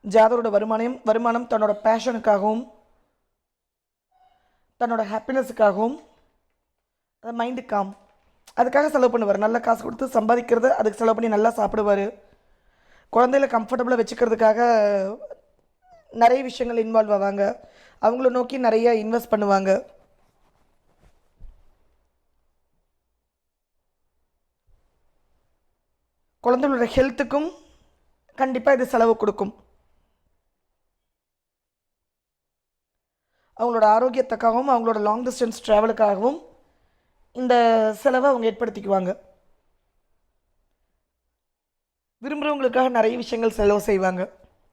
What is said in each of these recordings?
ஜாதகரோட வருமானம் தன்னோட பேஷனுக்காகவும் தன்னோட ஹாப்பினஸுக்காகவும் மைண்டு காம் அதுக்காக செலவு பண்ணுவார். நல்ல காசு கொடுத்து சம்பாதிக்கிறத அதுக்கு செலவு பண்ணி நல்லா சாப்பிடுவார். குழந்தையில கம்ஃபர்டபுளாக வச்சுக்கிறதுக்காக நிறைய விஷயங்கள் இன்வால்வ் ஆவாங்க. அவங்கள நோக்கி நிறைய இன்வெஸ்ட் பண்ணுவாங்க. குழந்தைகளோட ஹெல்த்துக்கும் கண்டிப்பாக இது செலவு கொடுக்கும். அவங்களோட ஆரோக்கியத்துக்காகவும் அவங்களோட லாங் டிஸ்டன்ஸ் ட்ராவலுக்காகவும் இந்த செலவை அவங்க ஏற்படுத்திக்குவாங்க. விரும்புகிறவங்களுக்காக நிறைய விஷயங்கள் செலவு செய்வாங்க.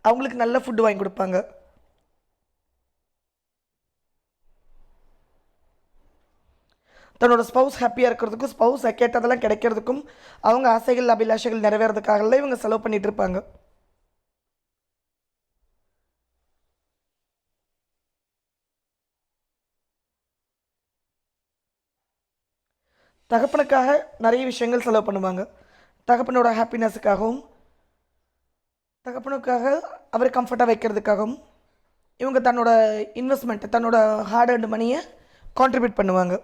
அவங்களுக்கு நல்ல ஃபுட்டு வாங்கி கொடுப்பாங்க. தன்னோட ஸ்பௌஸ் ஹாப்பியாக இருக்கிறதுக்கும் ஸ்பௌஸ் கேட்டதெல்லாம் கிடைக்கிறதுக்கும் அவங்க ஆசைகள் அபிலாஷைகள் நிறைவேறதுக்காகலாம் இவங்க செலவு பண்ணிகிட்டு இருப்பாங்க. தகப்பனுக்காக நிறைய விஷயங்கள் செலவு பண்ணுவாங்க. தகப்பனோட ஹாப்பினஸுக்காகவும் தகப்பனுக்காக அவர் கம்ஃபர்ட்டாக வைக்கிறதுக்காகவும் இவங்க தன்னோட இன்வெஸ்ட்மெண்ட் தன்னோட ஹார்ட் அர்ன்டு மணியை கான்ட்ரிபியூட் பண்ணுவாங்க.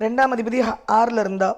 ரெண்டாம் அதிபதி 6ல் இருந்தால்